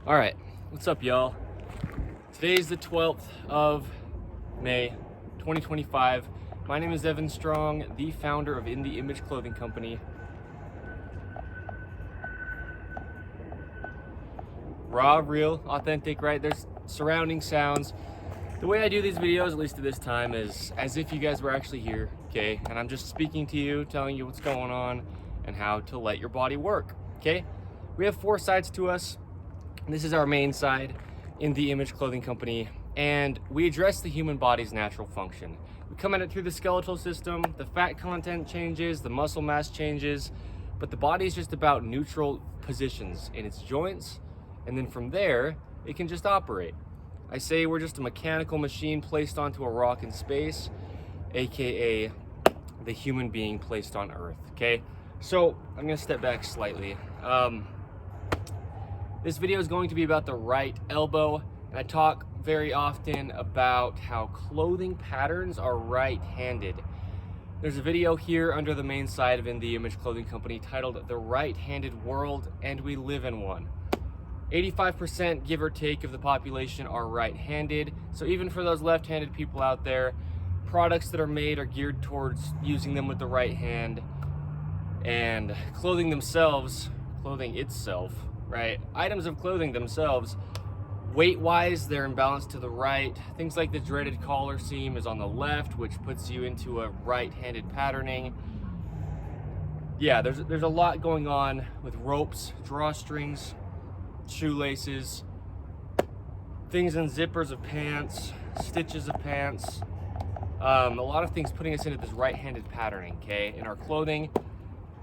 All right, what's up, y'all? Today is the 12th of May, 2025. My name is Evan Strong, the founder of In the Image Clothing Company. Raw, real, authentic, right? There's surrounding sounds. The way I do these videos, at least at this time, is as if you guys were actually here, okay? And I'm just speaking to you, telling you what's going on and how to let your body work, okay? We have 4 sides to us. This is our main side, In the Image Clothing Company, and we address the human body's natural function. We come at it through the skeletal system. The fat content changes, the muscle mass changes, but the body is just about neutral positions in its joints, and then from there, it can just operate. I say we're just a mechanical machine placed onto a rock in space, aka the human being placed on Earth, okay? So I'm gonna step back slightly. This video is going to be about the right elbow, and I talk very often about how clothing patterns are right-handed. There's a video here under the main side of In the Image Clothing Company titled The Right-Handed World, and we live in one. 85%, give or take, of the population are right-handed, so even for those left-handed people out there, products that are made are geared towards using them with the right hand, and clothing itself, right? Items of clothing themselves, weight-wise, they're imbalanced to the right. Things like the dreaded collar seam is on the left, which puts you into a right-handed patterning. Yeah, there's a lot going on with ropes, drawstrings, shoelaces, things in zippers of pants, stitches of pants. A lot of things putting us into this right-handed patterning, okay, in our clothing,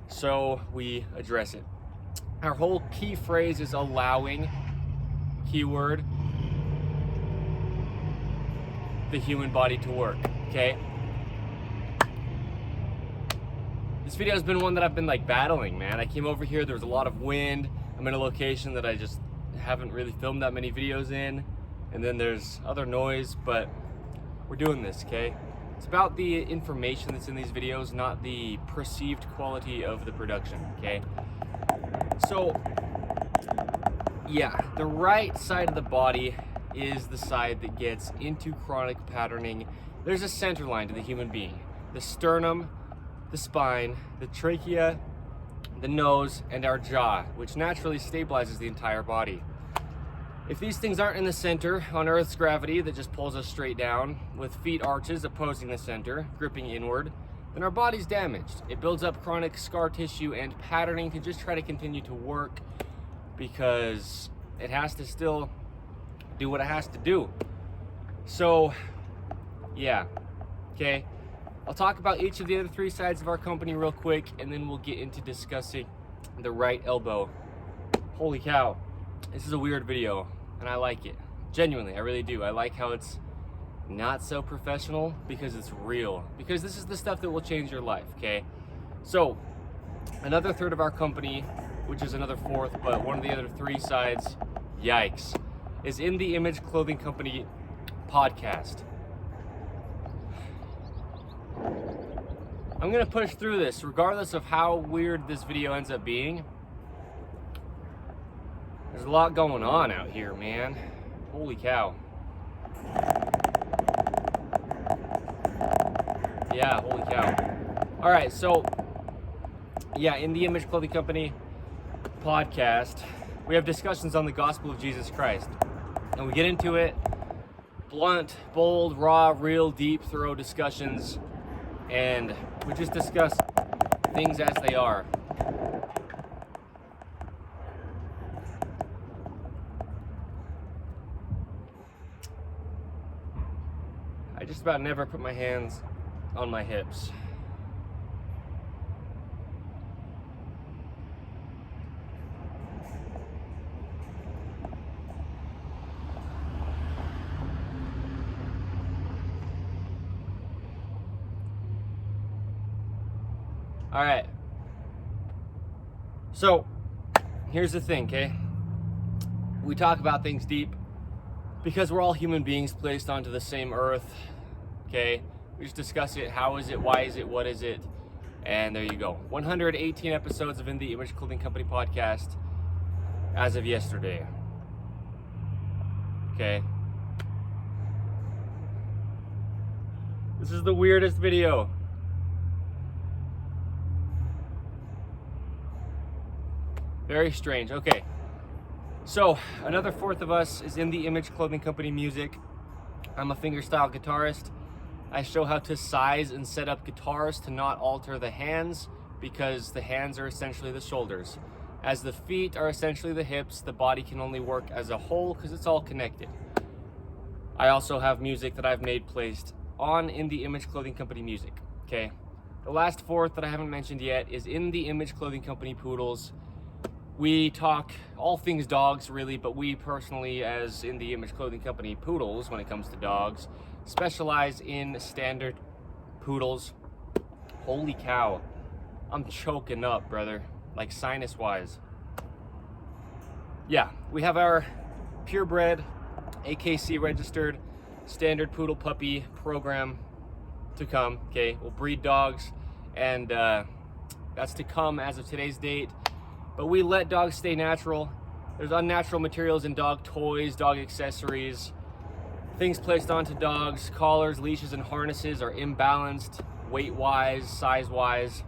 so we address it. Our whole key phrase is allowing, keyword, the human body to work, okay? This video has been one that I've been battling, man. I came over here, there was a lot of wind. I'm in a location that I just haven't really filmed that many videos in. And then there's other noise, but we're doing this, okay? It's about the information that's in these videos, not the perceived quality of the production, okay? So, yeah, the right side of the body is the side that gets into chronic patterning. There's a center line to the human being. The sternum, the spine, the trachea, the nose, and our jaw, which naturally stabilizes the entire body. If these things aren't in the center, on Earth's gravity that just pulls us straight down, with feet arches opposing the center, gripping inward, then our body's damaged. It builds up chronic scar tissue, and patterning can just try to continue to work because it has to still do what it has to do. So, yeah, okay. I'll talk about each of the other 3 sides of our company real quick, and then we'll get into discussing the right elbow. Holy cow, this is a weird video, and I like it. Genuinely, I really do. I like how it's not so professional because it's real. Because this is the stuff that will change your life, okay? So, another third of our company, which is another fourth, but one of the other 3 sides, yikes, is In the Image Clothing Company podcast. I'm gonna push through this regardless of how weird this video ends up being. There's a lot going on out here, man. Holy cow. Yeah, holy cow. All right, so yeah, In the Image Clothing Company podcast, we have discussions on the gospel of Jesus Christ. And we get into it, blunt, bold, raw, real, deep, thorough discussions. And we just discuss things as they are. I just about never put my hands on my hips. All right. So, here's the thing, okay? We talk about things deep because we're all human beings placed onto the same earth, okay? We just discuss it. How is it? Why is it? What is it? And there you go. 118 episodes of In the Image Clothing Company podcast as of yesterday. okay? This is the weirdest video. Very strange. Okay. So, another fourth of us is in the Image Clothing Company music. I'm a fingerstyle guitarist. I show how to size and set up guitars to not alter the hands, because the hands are essentially the shoulders. As the feet are essentially the hips, the body can only work as a whole because it's all connected. I also have music that I've made placed on In the Image Clothing Company music, okay? The last fourth that I haven't mentioned yet is In the Image Clothing Company Poodles. We talk all things dogs, really, but we personally, as In the Image Clothing Company Poodles, when it comes to dogs, specialize in standard poodles. Holy cow, I'm choking up, brother, like sinus-wise. Yeah, we have our purebred, AKC registered, standard poodle puppy program to come, okay? We'll breed dogs, and that's to come as of today's date. But we let dogs stay natural. There's unnatural materials in dog toys, dog accessories, things placed onto dogs. Collars, leashes, and harnesses are imbalanced, weight-wise, size-wise.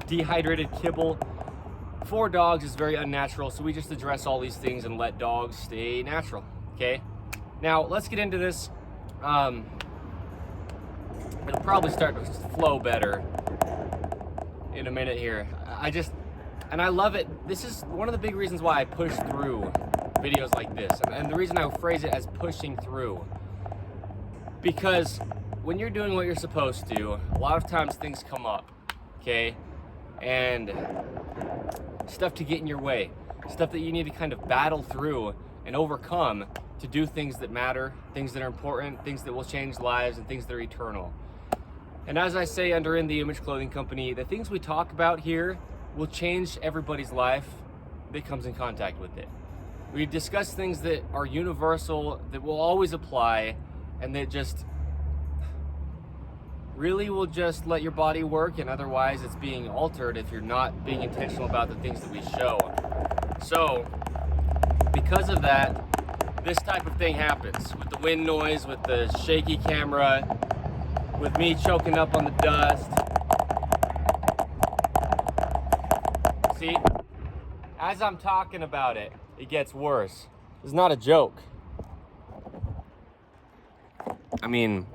Dehydrated kibble for dogs is very unnatural, so we just address all these things and let dogs stay natural, okay? Now, let's get into this. It'll probably start to flow better in a minute here. And I love it. This is one of the big reasons why I push through videos like this. And the reason I phrase it as pushing through. Because when you're doing what you're supposed to, a lot of times things come up, okay? And stuff to get in your way. Stuff that you need to kind of battle through and overcome to do things that matter, things that are important, things that will change lives, and things that are eternal. And as I say under In the Image Clothing Company, the things we talk about here will change everybody's life that comes in contact with it. We discuss things that are universal, that will always apply, and that just really will just let your body work, and otherwise it's being altered if you're not being intentional about the things that we show. So, because of that, this type of thing happens with the wind noise, with the shaky camera, with me choking up on the dust. See, as I'm talking about it, it gets worse. It's not a joke. I mean,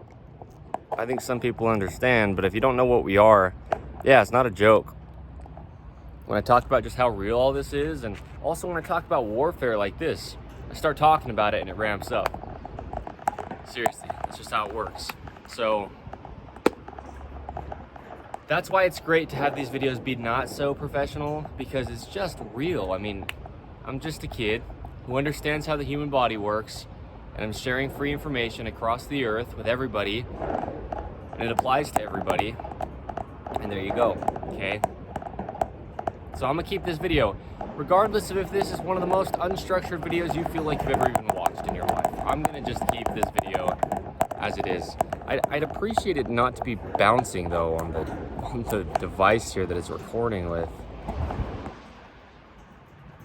I think some people understand, but if you don't know what we are, yeah, it's not a joke. When I talk about just how real all this is, and also when I talk about warfare like this, I start talking about it and it ramps up. Seriously, that's just how it works. So, that's why it's great to have these videos be not so professional, because it's just real. I mean, I'm just a kid who understands how the human body works, and I'm sharing free information across the earth with everybody, and it applies to everybody, and there you go, okay? So I'm gonna keep this video, regardless of if this is one of the most unstructured videos you feel like you've ever even watched in your life. I'm gonna just keep this video as it is. I'd appreciate it not to be bouncing though on the device here that it's recording with.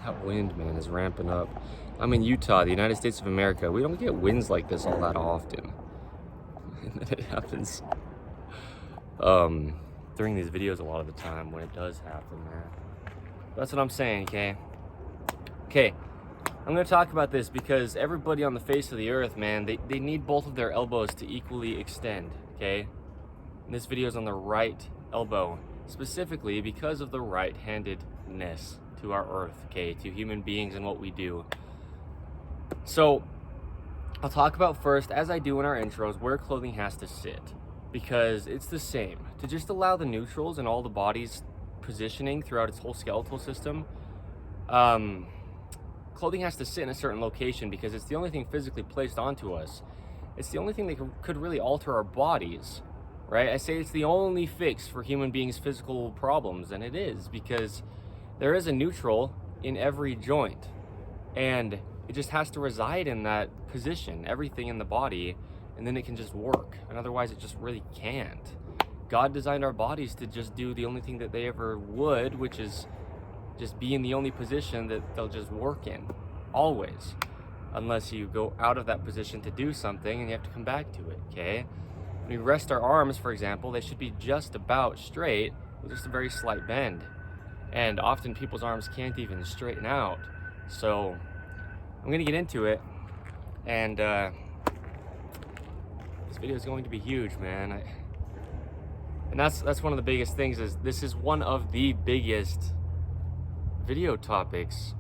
That wind, man, is ramping up. I'm in Utah, the United States of America. We don't get winds like this all that often. And it happens during these videos a lot of the time when it does happen, man. That's what I'm saying, okay? Okay. I'm going to talk about this because everybody on the face of the earth, man, they need both of their elbows to equally extend, okay? And this video is on the right elbow, specifically because of the right-handedness to our earth, okay, to human beings and what we do. So, I'll talk about first, as I do in our intros, where clothing has to sit, because it's the same. To just allow the neutrals and all the body's positioning throughout its whole skeletal system, clothing has to sit in a certain location because it's the only thing physically placed onto us. It's the only thing that could really alter our bodies, right? I say it's the only fix for human beings' physical problems, and it is, because there is a neutral in every joint, and it just has to reside in that position, everything in the body, and then it can just work, and otherwise it just really can't. God designed our bodies to just do the only thing that they ever would, which is just be in the only position that they'll just work in, always. unless you go out of that position to do something and you have to come back to it, okay? When we rest our arms, for example, they should be just about straight with just a very slight bend. And often people's arms can't even straighten out. So I'm gonna get into it, and this video is going to be huge, man. And that's one of the biggest things, is this is one of the biggest video topics,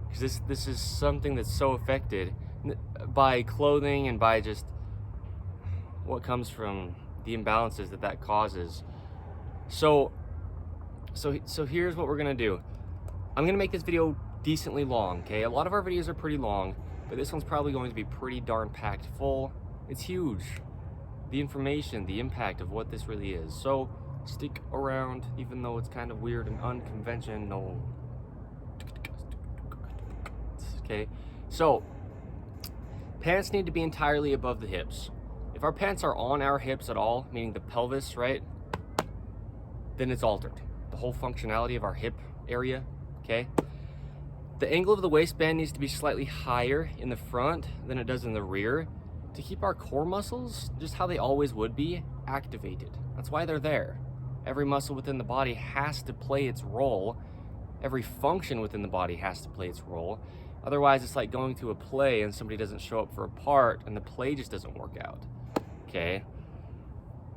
because this is something that's so affected by clothing and by just what comes from the imbalances that causes. So here's what we're gonna do. I'm gonna make this video decently long, okay? A lot of our videos are pretty long, but this one's probably going to be pretty darn packed full. It's huge. The information, the impact of what this really is. So stick around, even though it's kind of weird and unconventional. Okay, so pants need to be entirely above the hips. If our pants are on our hips at all, meaning the pelvis, right, then it's altered. The whole functionality of our hip area, okay? The angle of the waistband needs to be slightly higher in the front than it does in the rear to keep our core muscles, just how they always would be, activated. That's why they're there. Every muscle within the body has to play its role. Every function within the body has to play its role. Otherwise, it's like going to a play and somebody doesn't show up for a part and the play just doesn't work out, okay?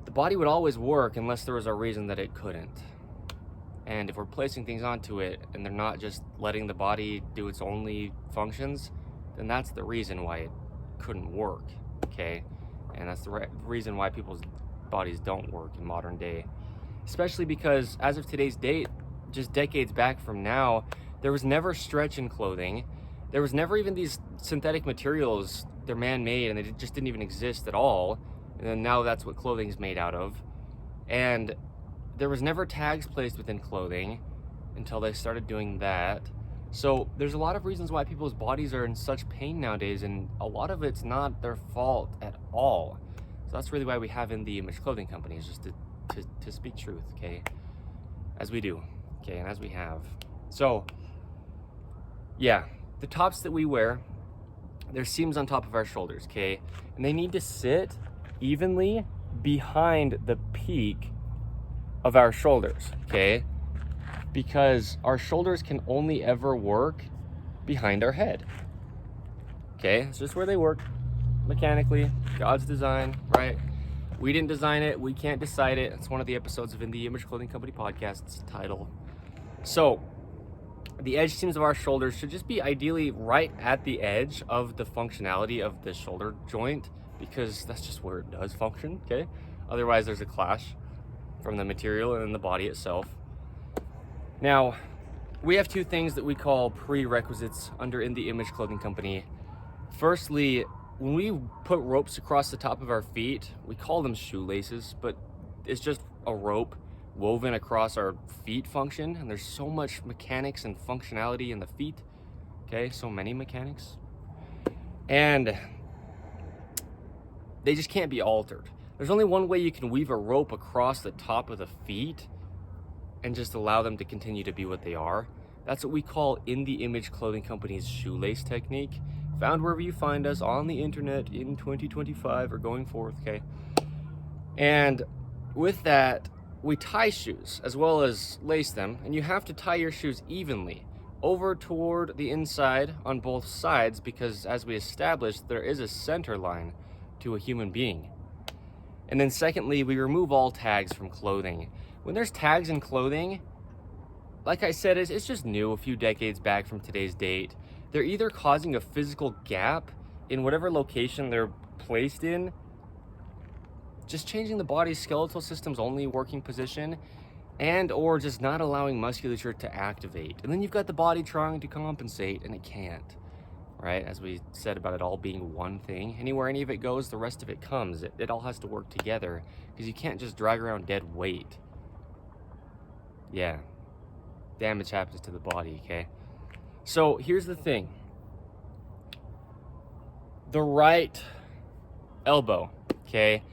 The body would always work unless there was a reason that it couldn't. And if we're placing things onto it and they're not just letting the body do its only functions, then that's the reason why it couldn't work, okay? And that's the reason why people's bodies don't work in modern day. Especially because as of today's date, just decades back from now, there was never stretch in clothing. There was never even these synthetic materials. They're man-made and they just didn't even exist at all. And then now that's what clothing is made out of. And there was never tags placed within clothing until they started doing that. So there's a lot of reasons why people's bodies are in such pain nowadays, and a lot of it's not their fault at all. So that's really why we have In The Image Clothing Company, is just to speak truth, okay? As we do, okay, and as we have. So, yeah, the tops that we wear, there's seams on top of our shoulders, okay? And they need to sit evenly behind the peak of our shoulders, okay? Because our shoulders can only ever work behind our head, okay? It's just where they work mechanically. God's design, right? We didn't design it. We can't decide it. It's one of the episodes of In The Image Clothing Company podcast's title. So the edge seams of our shoulders should just be ideally right at the edge of the functionality of the shoulder joint, because that's just where it does function, okay? Otherwise, there's a clash from the material and then the body itself. Now, we have two things that we call prerequisites under In The Image Clothing Company. Firstly, when we put ropes across the top of our feet, we call them shoelaces, but it's just a rope woven across our feet function, and there's so much mechanics and functionality in the feet, okay? So many mechanics. And they just can't be altered. There's only one way you can weave a rope across the top of the feet and just allow them to continue to be what they are. That's what we call In The Image Clothing Company's shoelace technique, found wherever you find us on the internet in 2025 or going forth, okay? And with that, we tie shoes as well as lace them, and you have to tie your shoes evenly over toward the inside on both sides, because as we established, there is a center line to a human being. And then secondly, we remove all tags from clothing. When there's tags in clothing, like I said, it's just new a few decades back from today's date. They're either causing a physical gap in whatever location they're placed in, just changing the body's skeletal system's only working position, and or just not allowing musculature to activate. And then you've got the body trying to compensate and it can't, right? As we said about it all being one thing. Anywhere any of it goes, the rest of it comes. It all has to work together, because you can't just drag around dead weight. Yeah, damage happens to the body, okay? So here's the thing. The right elbow, okay?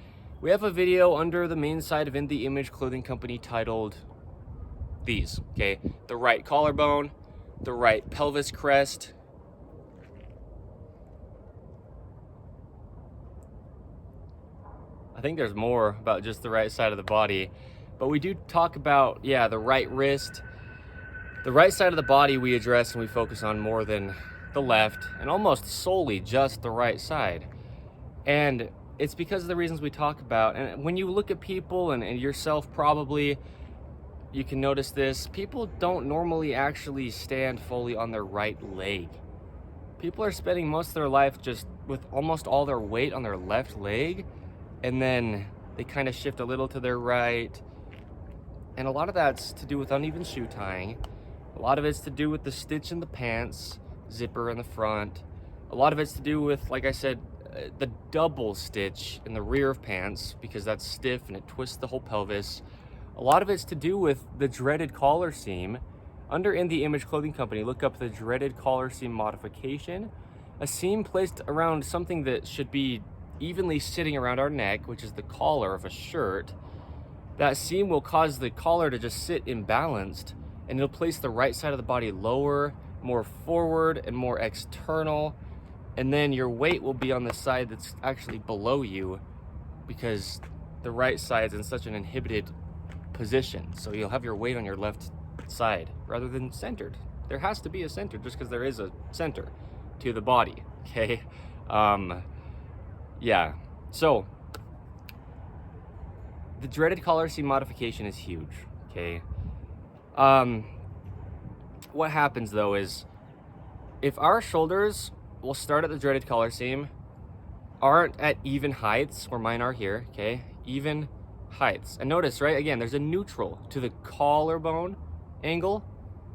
We have a video under the main side of In The Image Clothing Company titled these, okay? The right collarbone, the right pelvis crest, I think there's more about just the right side of the body, but we do talk about, yeah, the right wrist. The right side of the body we address and we focus on more than the left, and almost solely just the right side. And it's because of the reasons we talk about. And when you look at people and yourself, probably you can notice this, people don't normally actually stand fully on their right leg. People are spending most of their life just with almost all their weight on their left leg, and then they kind of shift a little to their right. And a lot of that's to do with uneven shoe tying. A lot of it's to do with the stitch in the pants, zipper in the front. A lot of it's to do with, like I said, the double stitch in the rear of pants, because that's stiff and it twists the whole pelvis. A lot of it's to do with the dreaded collar seam. Under In the Image Clothing Company, look up the dreaded collar seam modification. A seam placed around something that should be evenly sitting around our neck, which is the collar of a shirt. That seam will cause the collar to just sit imbalanced, and it'll place the right side of the body lower, more forward, and more external. And then your weight will be on the side that's actually below you, because the right side's in such an inhibited position. So you'll have your weight on your left side rather than centered. There has to be a center just because there is a center to the body, okay? Yeah, so the dreaded collar seam modification is huge, okay? What happens though is, if our shoulders will start at the dreaded collar seam, aren't at even heights, where mine are here, okay? Even heights. And notice, right, again, there's a neutral to the collarbone angle.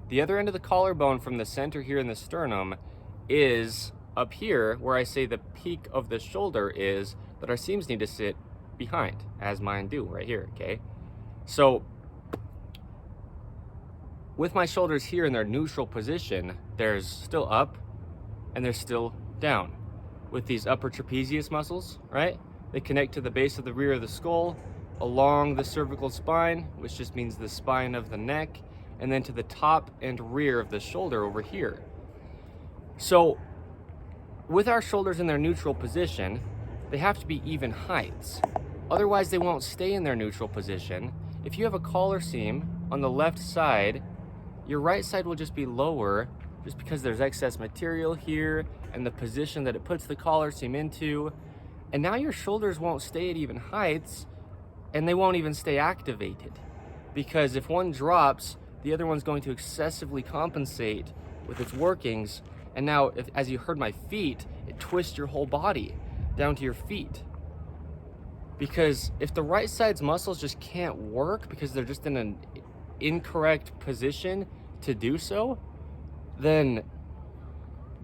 The other end of the collarbone from the center here in the sternum is up here, where I say the peak of the shoulder is, that our seams need to sit behind, as mine do right here, okay? So with my shoulders here in their neutral position, there's still up and there's still down. With these upper trapezius muscles, right? They connect to the base of the rear of the skull, along the cervical spine, which just means the spine of the neck, and then to the top and rear of the shoulder over here. So with our shoulders in their neutral position, they have to be even heights. Otherwise, they won't stay in their neutral position. If you have a collar seam on the left side, your right side will just be lower, just because there's excess material here and the position that it puts the collar seam into. And now your shoulders won't stay at even heights, and they won't even stay activated. Because if one drops, the other one's going to excessively compensate with its workings. And now, as you heard my feet, it twists your whole body down to your feet. Because if the right side's muscles just can't work because they're just in an incorrect position to do so, then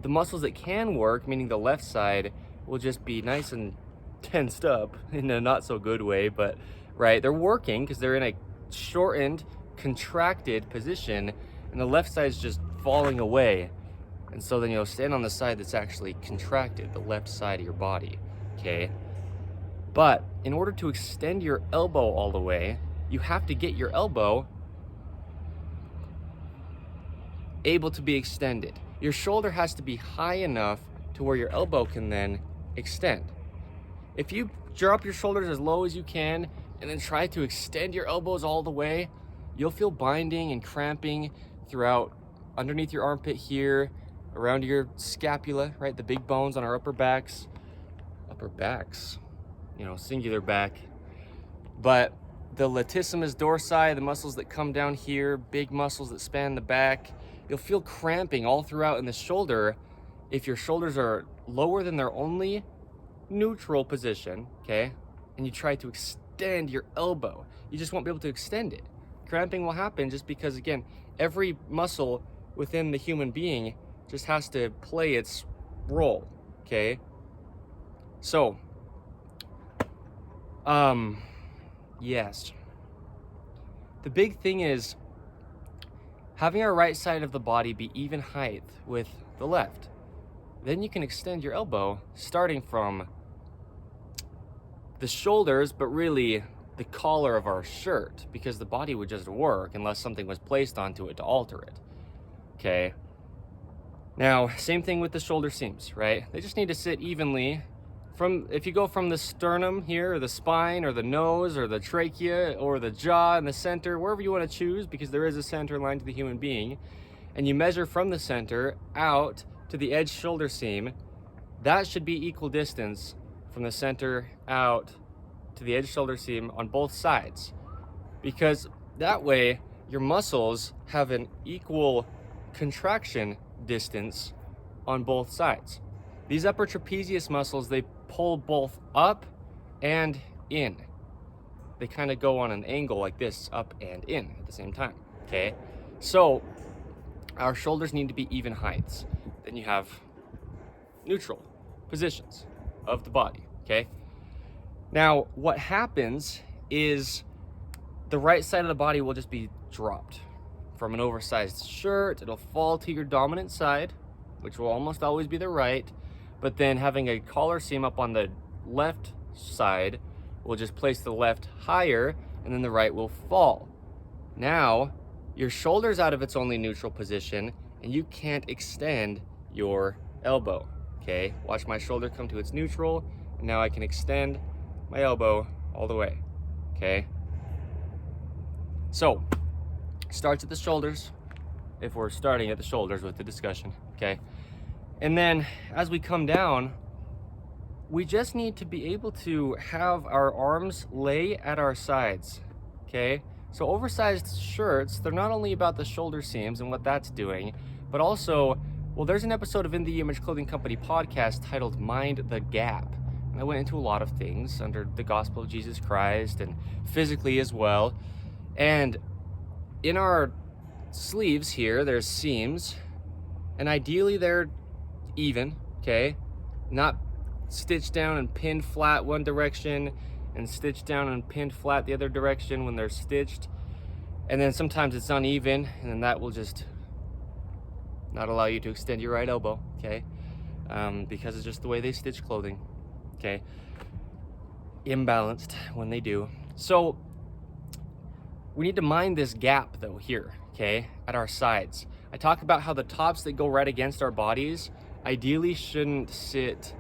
the muscles that can work, meaning the left side, will just be nice and tensed up in a not so good way, but right, they're working because they're in a shortened, contracted position, and the left side is just falling away. And so then you'll stand on the side that's actually contracted, the left side of your body, okay? But in order to extend your elbow all the way, you have to get your elbow able to be extended. Your shoulder has to be high enough to where your elbow can then extend. If you drop your shoulders as low as you can and then try to extend your elbows all the way, you'll feel binding and cramping throughout underneath your armpit here, around your scapula, right? The big bones on our upper backs, you know, singular back. But the latissimus dorsi, the muscles that come down here, big muscles that span the back, you'll feel cramping all throughout in the shoulder if your shoulders are lower than their only neutral position, okay? And you try to extend your elbow. You just won't be able to extend it. Cramping will happen just because, again, every muscle within the human being just has to play its role, okay? So, yes. The big thing is having our right side of the body be even height with the left. Then you can extend your elbow starting from the shoulders, but really the collar of our shirt, because the body would just work unless something was placed onto it to alter it, okay? Now, same thing with the shoulder seams, right? They just need to sit evenly if you go from the sternum here, or the spine, or the nose, or the trachea, or the jaw in the center, wherever you want to choose, because there is a center line to the human being, and you measure from the center out to the edge shoulder seam, that should be equal distance from the center out to the edge shoulder seam on both sides, because that way your muscles have an equal contraction distance on both sides. These upper trapezius muscles, they pull both up and in. They kind of go on an angle like this, up and in at the same time, okay? So our shoulders need to be even heights. Then you have neutral positions of the body, okay? Now, what happens is the right side of the body will just be dropped from an oversized shirt. It'll fall to your dominant side, which will almost always be the right, but then having a collar seam up on the left side will just place the left higher, and then the right will fall. Now, your shoulder's out of its only neutral position, and you can't extend your elbow, okay? Watch my shoulder come to its neutral, and now I can extend my elbow all the way, okay? So, starts at the shoulders, if we're starting at the shoulders with the discussion, okay? And then as we come down, we just need to be able to have our arms lay at our sides, okay? So oversized shirts, they're not only about the shoulder seams and what that's doing, but also, well, there's an episode of In the Image Clothing Company podcast titled Mind the Gap. And I went into a lot of things under the gospel of Jesus Christ and physically as well. And in our sleeves here, there's seams, and ideally they're even, okay? Not stitched down and pinned flat one direction and stitched down and pinned flat the other direction when they're stitched. And then sometimes it's uneven, and then that will just not allow you to extend your right elbow, okay? Because it's just the way they stitch clothing, okay? Imbalanced when they do. So we need to mind this gap though here, okay, at our sides. I talk about how the tops that go right against our bodies ideally shouldn't sit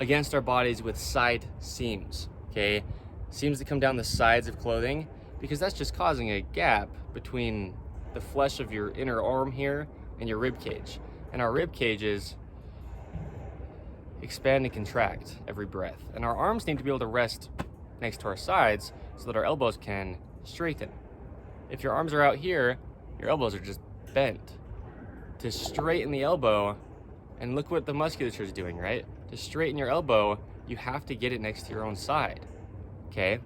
against our bodies with side seams, okay? Seams that come down the sides of clothing, because that's just causing a gap between the flesh of your inner arm here and your rib cage. And our rib cages expand and contract every breath. And our arms need to be able to rest next to our sides so that our elbows can straighten. If your arms are out here, your elbows are just bent. To straighten the elbow, and look what the musculature is doing, right? To straighten your elbow, you have to get it next to your own side, okay?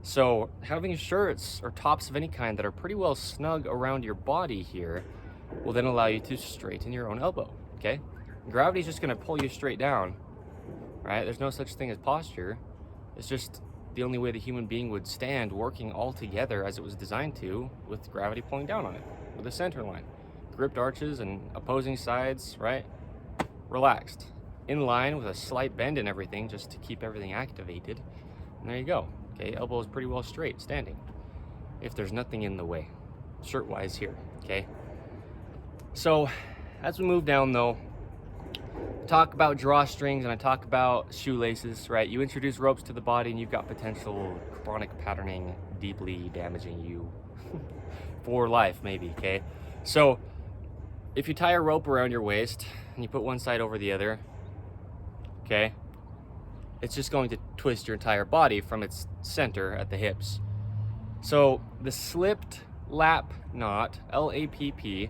So having shirts or tops of any kind that are pretty well snug around your body here will then allow you to straighten your own elbow, okay? Gravity's just gonna pull you straight down, right? There's no such thing as posture. It's just the only way the human being would stand, working all together as it was designed to, with gravity pulling down on it, with a center line. Gripped arches and opposing sides, right? Relaxed. In line with a slight bend and everything, just to keep everything activated. And there you go. Okay, elbow is pretty well straight, standing. If there's nothing in the way, shirt-wise here, okay? So, as we move down though, I talk about drawstrings and I talk about shoelaces, right? You introduce ropes to the body and you've got potential chronic patterning deeply damaging you for life, maybe, okay? So, if you tie a rope around your waist and you put one side over the other, okay, it's just going to twist your entire body from its center at the hips. So the slipped lap knot, LAPP,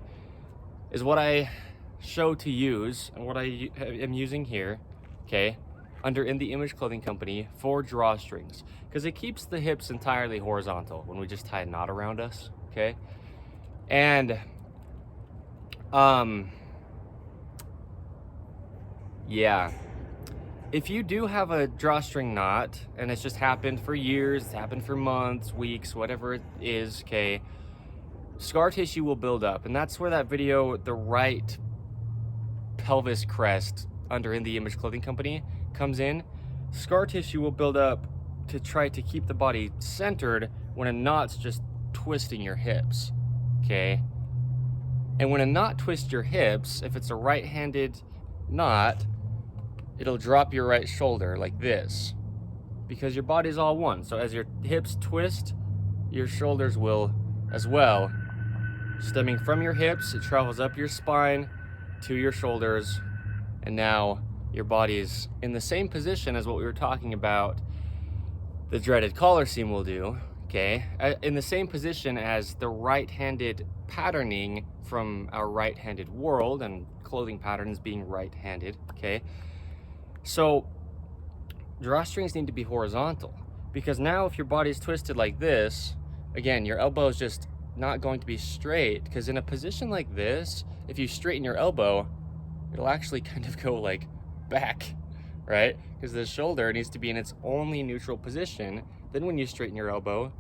is what I show to use and what I am using here, okay, under In the Image Clothing Company for drawstrings, because it keeps the hips entirely horizontal when we just tie a knot around us, okay? And yeah, if you do have a drawstring knot and it's just happened for years, it's happened for months, weeks, whatever it is, okay, scar tissue will build up. And that's where that video, the right pelvis crest under In the Image Clothing Company, comes in. Scar tissue will build up to try to keep the body centered when a knot's just twisting your hips, okay? And when a knot twists your hips, if it's a right-handed knot, it'll drop your right shoulder like this, because your body's all one. So as your hips twist, your shoulders will as well. Stemming from your hips, it travels up your spine to your shoulders, and now your body is in the same position as what we were talking about the dreaded collar seam will do, okay? In the same position as the right-handed patterning from our right-handed world, and clothing patterns being right-handed, okay? So drawstrings need to be horizontal, because now if your body's twisted like this, again, your elbow is just not going to be straight, because in a position like this, if you straighten your elbow, it'll actually kind of go like back, right? Because the shoulder needs to be in its only neutral position. Then when you straighten your elbow,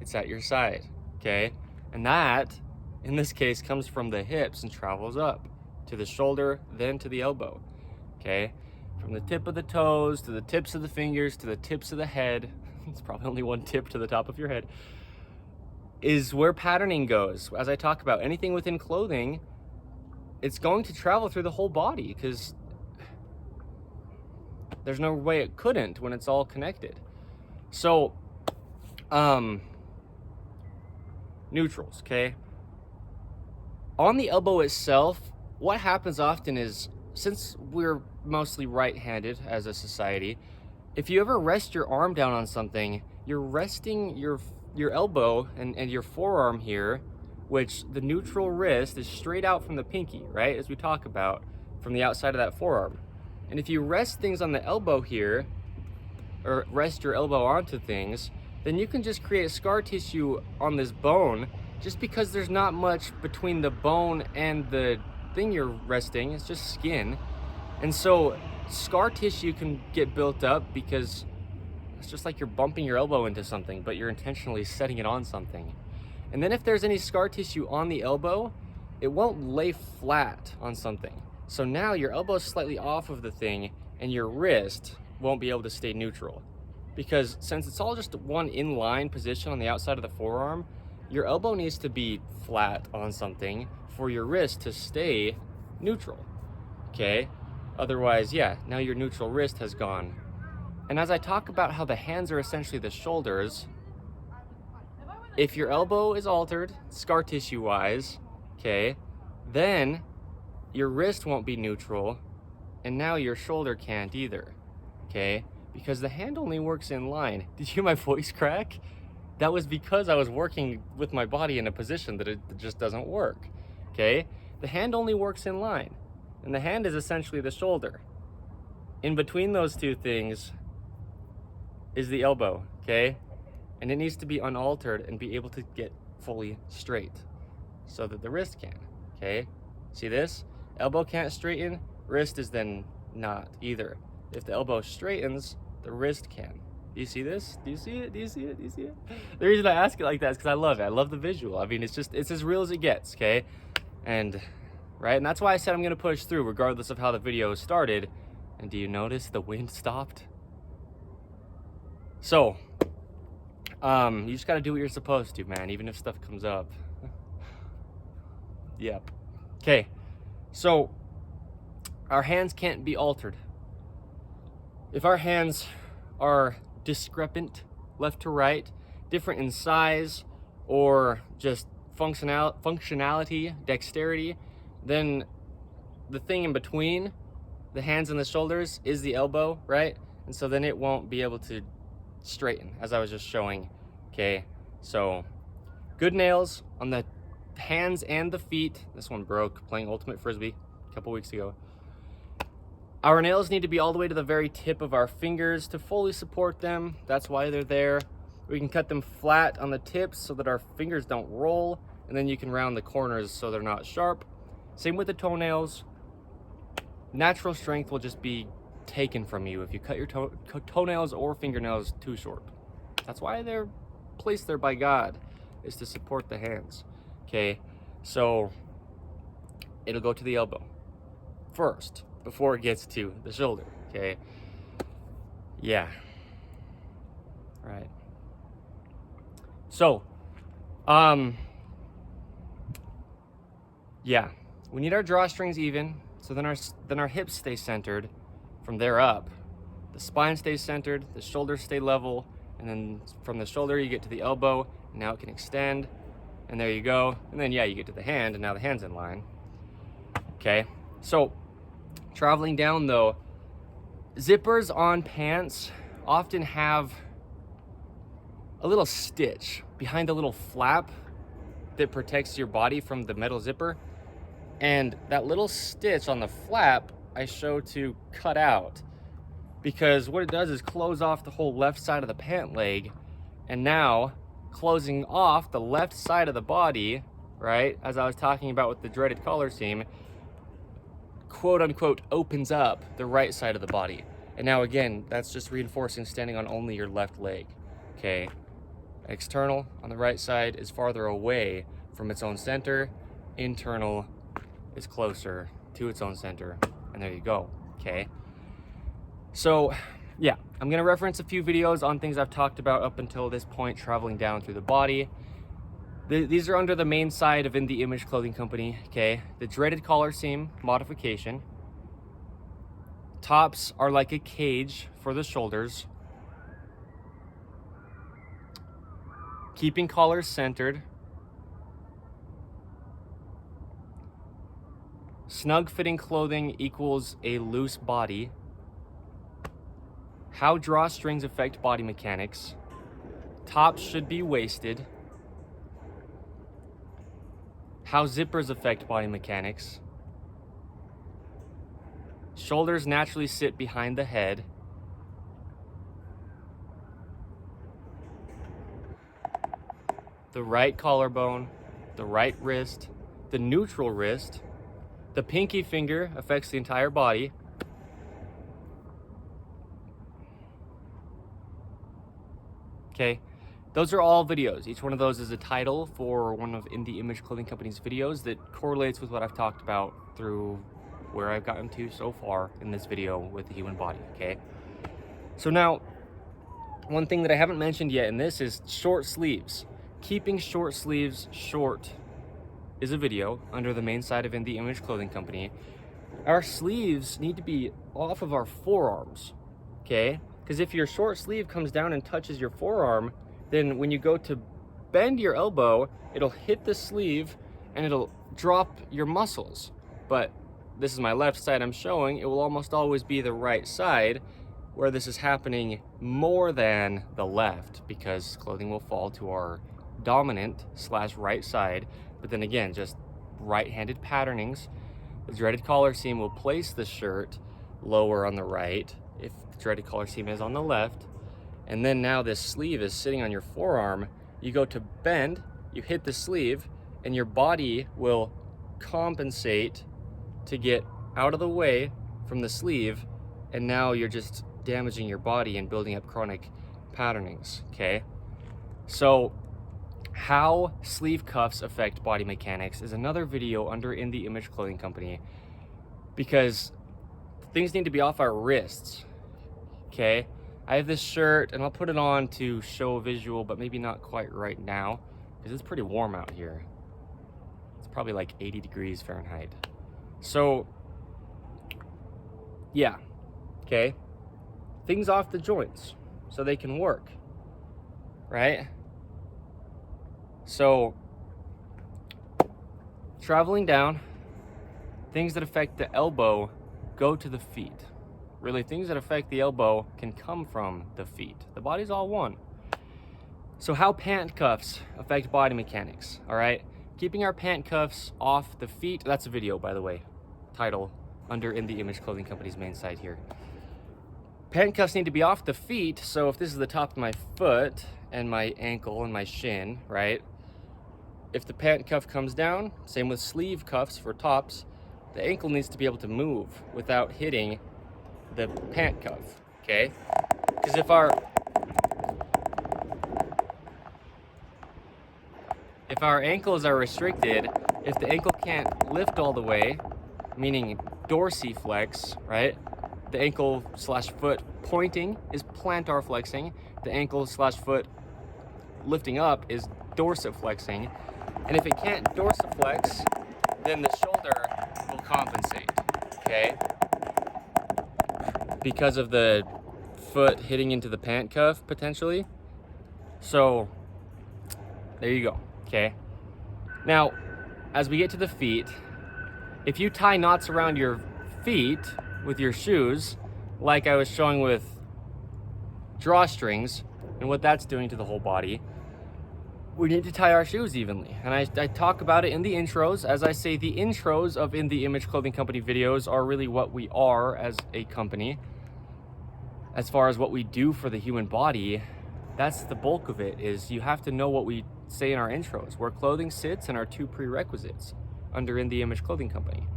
it's at your side, okay? And that, in this case, comes from the hips and travels up to the shoulder, then to the elbow, okay? From the tip of the toes to the tips of the fingers to the tips of the head, it's probably only one tip to the top of your head, is where patterning goes. As I talk about anything within clothing, it's going to travel through the whole body, because there's no way it couldn't when it's all connected. So, neutrals, okay? On the elbow itself, what happens often is, since we're mostly right-handed as a society, if you ever rest your arm down on something, you're resting your elbow and your forearm here, which the neutral wrist is straight out from the pinky, right? As we talk about, from the outside of that forearm. And if you rest things on the elbow here, or rest your elbow onto things, then you can just create scar tissue on this bone, just because there's not much between the bone and the thing you're resting. It's just skin. And so scar tissue can get built up because it's just like you're bumping your elbow into something, but you're intentionally setting it on something. And then if there's any scar tissue on the elbow, it won't lay flat on something. So now your elbow is slightly off of the thing, and your wrist won't be able to stay neutral. Because since it's all just one inline position on the outside of the forearm, your elbow needs to be flat on something for your wrist to stay neutral, okay? Otherwise, yeah, now your neutral wrist has gone. And as I talk about how the hands are essentially the shoulders, if your elbow is altered, scar tissue wise, okay, then your wrist won't be neutral, and now your shoulder can't either, okay? Because the hand only works in line. Did you hear my voice crack? That was because I was working with my body in a position that it just doesn't work, okay? The hand only works in line, and the hand is essentially the shoulder. In between those two things is the elbow, okay? And it needs to be unaltered and be able to get fully straight so that the wrist can, okay? See this? Elbow can't straighten, wrist is then not either. If the elbow straightens, the wrist can. Do you see this? Do you see it? Do you see it? Do you see it? The reason I ask it like that is because I love it. I love the visual. I mean, it's as real as it gets, okay? And, right? And that's why I said I'm gonna push through regardless of how the video started. And do you notice the wind stopped? So, you just gotta do what you're supposed to, man, even if stuff comes up. Yep. Okay, so our hands can't be altered. If our hands are discrepant, left to right, different in size, or just functionality, dexterity, then the thing in between the hands and the shoulders is the elbow, right? And so then it won't be able to straighten, as I was just showing, okay? So, good nails on the hands and the feet. This one broke playing Ultimate Frisbee a couple weeks ago. Our nails need to be all the way to the very tip of our fingers to fully support them. That's why they're there. We can cut them flat on the tips so that our fingers don't roll, and then you can round the corners so they're not sharp. Same with the toenails. Natural strength will just be taken from you if you cut your toenails or fingernails too short. That's why they're placed there by God, is to support the hands. Okay, so it'll go to the elbow first before it gets to the shoulder, okay? Yeah. Right. So, yeah, we need our drawstrings even, so then our hips stay centered from there up, the spine stays centered, the shoulders stay level, and then from the shoulder you get to the elbow, and now it can extend, and there you go. And then, yeah, you get to the hand, and now the hand's in line. Okay, so traveling down though, zippers on pants often have a little stitch behind the little flap that protects your body from the metal zipper. And that little stitch on the flap I show to cut out, because what it does is close off the whole left side of the pant leg, and now closing off the left side of the body, right, as I was talking about with the dreaded collar seam, quote unquote opens up the right side of the body. And now again, that's just reinforcing standing on only your left leg. Okay, external on the right side is farther away from its own center, internal is closer to its own center, and there you go. Okay, so yeah, I'm gonna reference a few videos on things I've talked about up until this point, traveling down through the body. These are under the main side of In The Image Clothing Company. Okay, the dreaded collar seam modification. Tops are like a cage for the shoulders. Keeping collars centered. Snug fitting clothing equals a loose body. How drawstrings affect body mechanics. Tops should be waisted. How zippers affect body mechanics. Shoulders naturally sit behind the head. The right collarbone, the right wrist, the neutral wrist, the pinky finger affects the entire body. Okay, those are all videos. Each one of those is a title for one of In The Image Clothing Company's videos that correlates with what I've talked about through where I've gotten to so far in this video with the human body. Okay, so now one thing that I haven't mentioned yet in this is short sleeves. Keeping short sleeves short is a video under the main side of In The Image Clothing Company. Our sleeves need to be off of our forearms, okay? Because if your short sleeve comes down and touches your forearm, then when you go to bend your elbow, it'll hit the sleeve and it'll drop your muscles. But this is my left side I'm showing, it will almost always be the right side where this is happening more than the left, because clothing will fall to our dominant / right side. But then again, just right-handed patternings. The dreaded collar seam will place the shirt lower on the right if the dreaded collar seam is on the left. And then now this sleeve is sitting on your forearm. You go to bend, you hit the sleeve, and your body will compensate to get out of the way from the sleeve. And now you're just damaging your body and building up chronic patternings, okay? So how sleeve cuffs affect body mechanics is another video under In The Image Clothing Company, because things need to be off our wrists, okay? I have this shirt and I'll put it on to show a visual, but maybe not quite right now because it's pretty warm out here. It's probably like 80 degrees Fahrenheit. So yeah, okay? Things off the joints so they can work, right? So traveling down, things that affect the elbow go to the feet. Really, things that affect the elbow can come from the feet. The body's all one. So how pant cuffs affect body mechanics, all right? Keeping our pant cuffs off the feet, that's a video, by the way, title under In The Image Clothing Company's main site here. Pant cuffs need to be off the feet, so if this is the top of my foot and my ankle and my shin, right? If the pant cuff comes down, same with sleeve cuffs for tops, the ankle needs to be able to move without hitting the pant cuff, okay? Because if our ankles are restricted, if the ankle can't lift all the way, meaning dorsiflex, right? The ankle / foot pointing is plantar flexing. The ankle / foot lifting up is dorsiflexing. And if it can't dorsiflex, then the shoulder will compensate, okay? because of the foot hitting into the pant cuff potentially. So there you go, okay? Now, as we get to the feet, if you tie knots around your feet with your shoes, like I was showing with drawstrings and what that's doing to the whole body, we need to tie our shoes evenly. And I talk about it in the intros. As I say, the intros of In The Image Clothing Company videos are really what we are as a company. As far as what we do for the human body, that's the bulk of it, is you have to know what we say in our intros, where clothing sits and our 2 prerequisites under In The Image Clothing Company.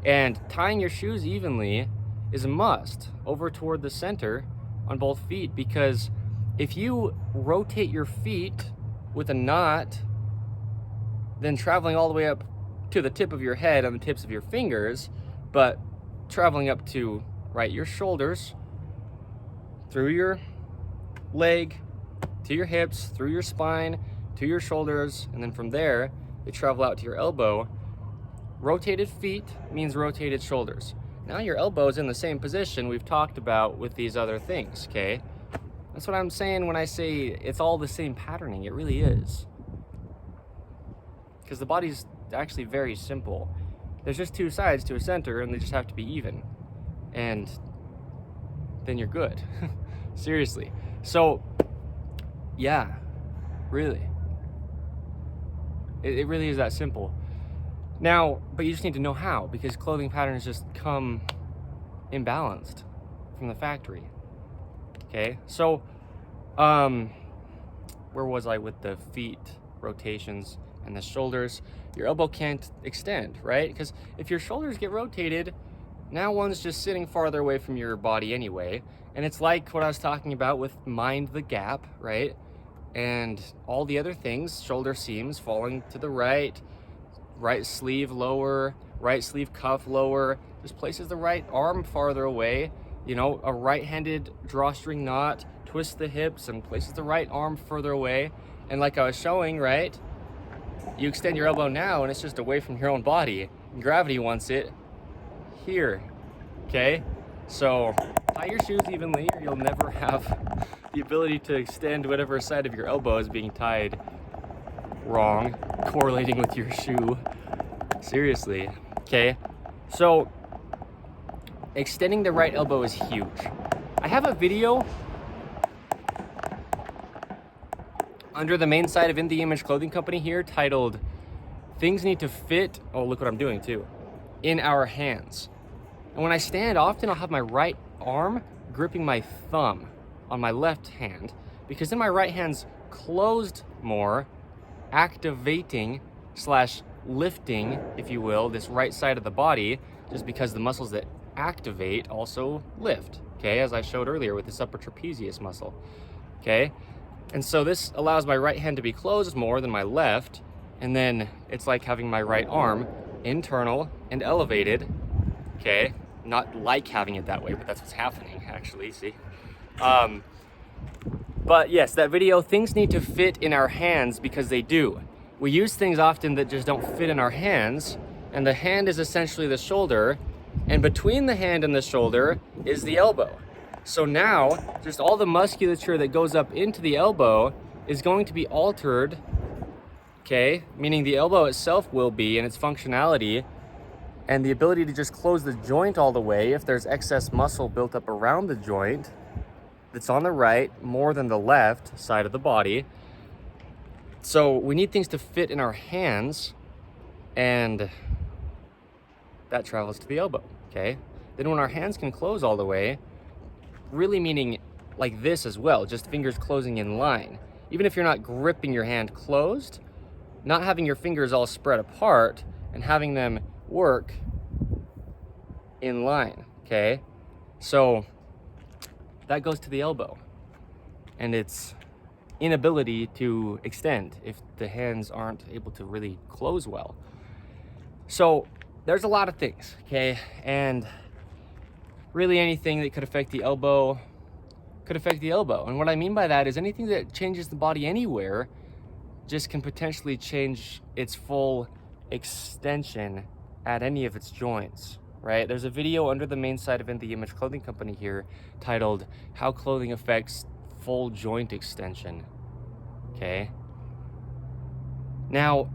And tying your shoes evenly is a must over toward the center on both feet, because if you rotate your feet with a knot, then traveling all the way up to the tip of your head on the tips of your fingers, but traveling up to your shoulders, through your leg, to your hips, through your spine, to your shoulders, and then from there, they travel out to your elbow. Rotated feet means rotated shoulders. Now your elbow is in the same position we've talked about with these other things, okay? That's what I'm saying when I say it's all the same patterning. It really is. Because the body's actually very simple. There's just 2 sides to a center, and they just have to be even. And then you're good. Seriously. So, yeah, really. It really is that simple. Now, but you just need to know how, because clothing patterns just come imbalanced from the factory. Okay, so where was I with the feet rotations and the shoulders? Your elbow can't extend, right? Because if your shoulders get rotated, now one's just sitting farther away from your body anyway. And it's like what I was talking about with mind the gap, right? And all the other things, shoulder seams falling to the right sleeve lower, right sleeve cuff lower, just places the right arm farther away. You know, a right-handed drawstring knot twists the hips and places the right arm further away. And like I was showing, right, you extend your elbow now and it's just away from your own body. And gravity wants it here, okay? So tie your shoes evenly, or you'll never have the ability to extend whatever side of your elbow is being tied wrong, correlating with your shoe. Seriously, okay? So extending the right elbow is huge. I have a video under the main site of In The Image Clothing Company here titled Things Need to Fit, oh look what I'm doing too, in Our Hands. And when I stand, often I'll have my right arm gripping my thumb on my left hand, because then my right hand's closed more, activating / lifting, if you will, this right side of the body, just because the muscles that activate also lift, okay, as I showed earlier with this upper trapezius muscle, okay? And so this allows my right hand to be closed more than my left, and then it's like having my right arm internal and elevated, okay? Not like having it that way, but that's what's happening, actually, see? But yes, that video, things need to fit in our hands, because they do. We use things often that just don't fit in our hands, and the hand is essentially the shoulder, and between the hand and the shoulder is the elbow. So now, just all the musculature that goes up into the elbow is going to be altered, okay? Meaning the elbow itself will be, and its functionality, and the ability to just close the joint all the way if there's excess muscle built up around the joint that's on the right more than the left side of the body. So we need things to fit in our hands, and that travels to the elbow, okay? Then when our hands can close all the way, really meaning like this as well, just fingers closing in line. Even if you're not gripping your hand closed, not having your fingers all spread apart and having them work in line, okay? So that goes to the elbow, and its inability to extend if the hands aren't able to really close well. So there's a lot of things, okay? And really anything that could affect the elbow could affect the elbow. And what I mean by that is anything that changes the body anywhere just can potentially change its full extension at any of its joints, right? There's a video under the main site of In The Image Clothing Company here titled How Clothing Affects Full Joint Extension, okay? Now,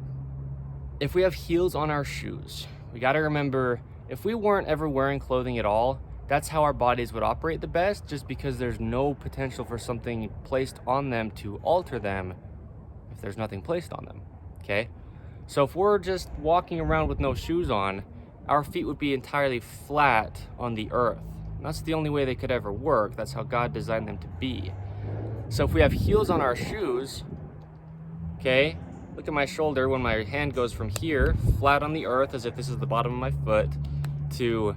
if we have heels on our shoes, we got to remember, if we weren't ever wearing clothing at all, that's how our bodies would operate the best, just because there's no potential for something placed on them to alter them if there's nothing placed on them, okay? So if we're just walking around with no shoes on, our feet would be entirely flat on the earth. And that's the only way they could ever work. That's how God designed them to be. So if we have heels on our shoes, okay, look at my shoulder when my hand goes from here, flat on the earth as if this is the bottom of my foot, to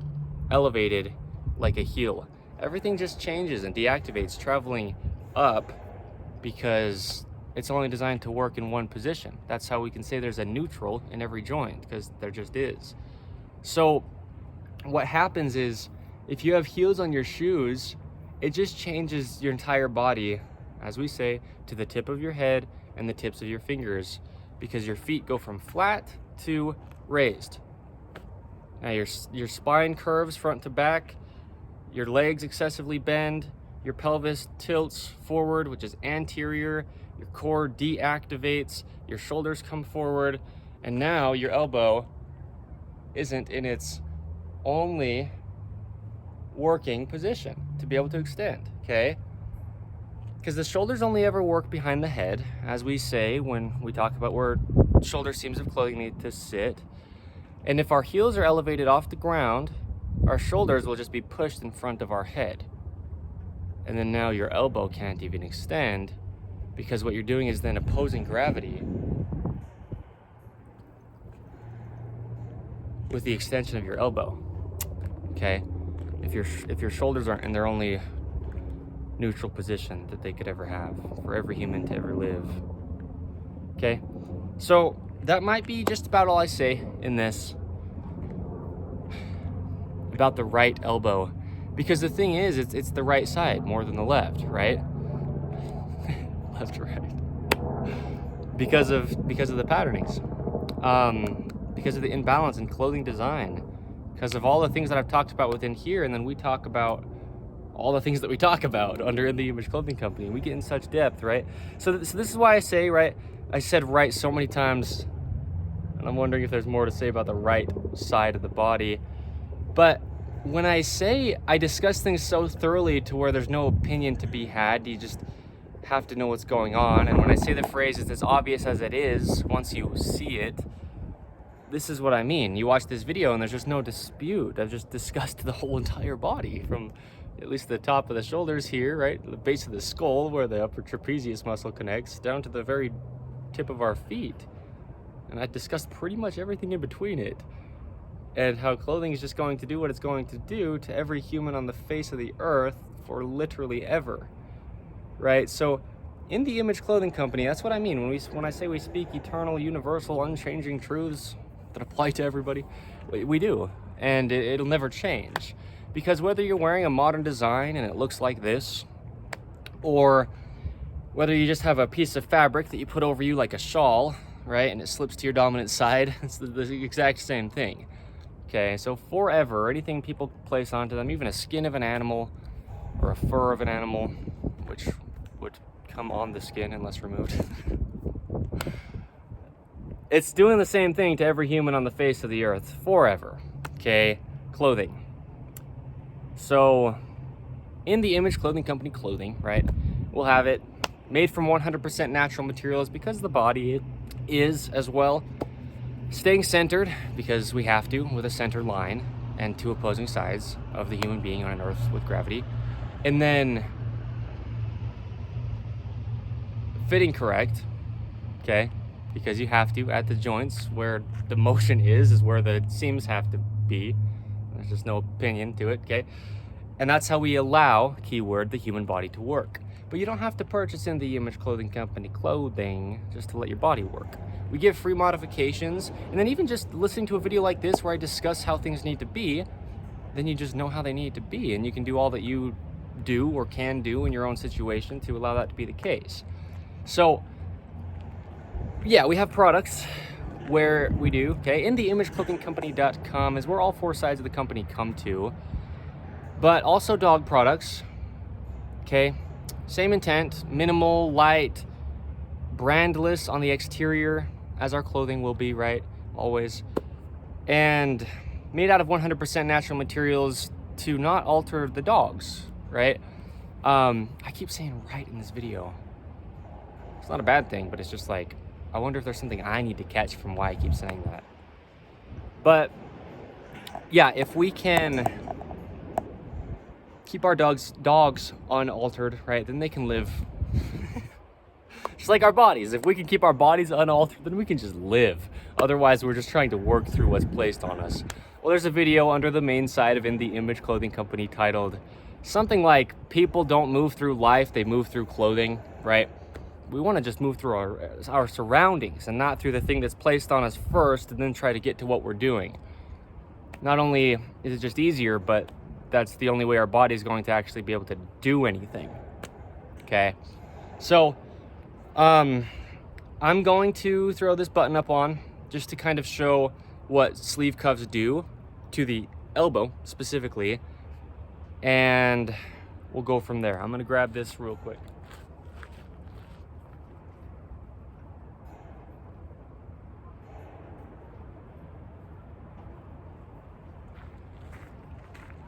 elevated like a heel. Everything just changes and deactivates, traveling up, because it's only designed to work in one position. That's how we can say there's a neutral in every joint, because there just is. So what happens is, if you have heels on your shoes, it just changes your entire body, as we say, to the tip of your head and the tips of your fingers, because your feet go from flat to raised. Now your spine curves front to back, your legs excessively bend, your pelvis tilts forward, which is anterior, your core deactivates, your shoulders come forward, and now your elbow isn't in its only working position to be able to extend, okay? Because the shoulders only ever work behind the head, as we say when we talk about where shoulder seams of clothing need to sit. And if our heels are elevated off the ground, our shoulders will just be pushed in front of our head. And then now your elbow can't even extend, because what you're doing is then opposing gravity with the extension of your elbow, okay? If your shoulders aren't in their only neutral position that they could ever have for every human to ever live, okay? So that might be just about all I say in this about the right elbow, because the thing is, it's the right side more than the left, right? Left, right. Because of the patternings, because of the imbalance in clothing design, because of all the things that I've talked about within here, and then we talk about all the things that we talk about under In The Image Clothing Company. We get in such depth, right? So this is why I say, right, I said right so many times, and I'm wondering if there's more to say about the right side of the body. But when I say I discuss things so thoroughly to where there's no opinion to be had, you just have to know what's going on. And when I say the phrase, it's as obvious as it is once you see it, this is what I mean. You watch this video and there's just no dispute. I've just discussed the whole entire body, from at least the top of the shoulders here, right, the base of the skull where the upper trapezius muscle connects, down to the very tip of our feet. And I discussed pretty much everything in between it, and how clothing is just going to do what it's going to do to every human on the face of the earth for literally ever, right? So In The Image Clothing Company, that's what I mean when I say we speak eternal, universal, unchanging truths that apply to everybody. We do, and it'll never change. Because whether you're wearing a modern design and it looks like this, or whether you just have a piece of fabric that you put over you like a shawl, right, and it slips to your dominant side, it's the exact same thing. Okay, so forever, anything people place onto them, even a skin of an animal or a fur of an animal, which would come on the skin unless removed, it's doing the same thing to every human on the face of the earth forever, okay? Clothing. So, In The Image Clothing Company clothing, right, we'll have it made from 100% natural materials, because the body is as well. Staying centered, because we have to, with a center line and two opposing sides of the human being on an earth with gravity. And then fitting correct, okay, because you have to, at the joints where the motion is where the seams have to be. There's just no opinion to it, okay? And that's how we allow, keyword, the human body to work. But you don't have to purchase In The Image Clothing Company clothing just to let your body work. We give free modifications, and then even just listening to a video like this where I discuss how things need to be, then you just know how they need to be, and you can do all that you do or can do in your own situation to allow that to be the case. So, yeah, we have products where we do, okay, InTheImageClothingCompany.com is where all four sides of the company come to, but also dog products, okay? Same intent, minimal, light, brandless on the exterior, as our clothing will be, right? Always. And made out of 100% natural materials to not alter the dogs, right? I keep saying right in this video. It's not a bad thing, but it's just like, I wonder if there's something I need to catch from why I keep saying that. But yeah, if we can keep our dogs unaltered, right, then they can live. Just like our bodies. If we can keep our bodies unaltered, then we can just live. Otherwise, we're just trying to work through what's placed on us. Well, there's a video under the main side of In The Image Clothing Company titled something like, people don't move through life, they move through clothing, right? We want to just move through our surroundings and not through the thing that's placed on us first and then try to get to what we're doing. Not only is it just easier, but that's the only way our body is going to actually be able to do anything, okay? So, I'm going to throw this button up on just to kind of show what sleeve cuffs do to the elbow specifically, and we'll go from there. I'm gonna grab this real quick.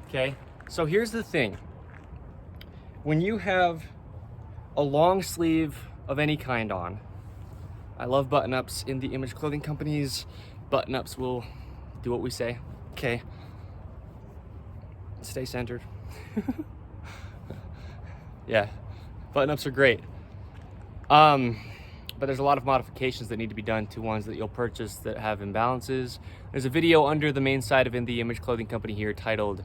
Okay, so here's the thing. When you have a long sleeve of any kind on, I love button-ups. In the Image Clothing Company's button-ups will do what we say. Okay, stay centered. Yeah, button-ups are great. But there's a lot of modifications that need to be done to ones that you'll purchase that have imbalances. There's a video under the main side of In The Image Clothing Company here titled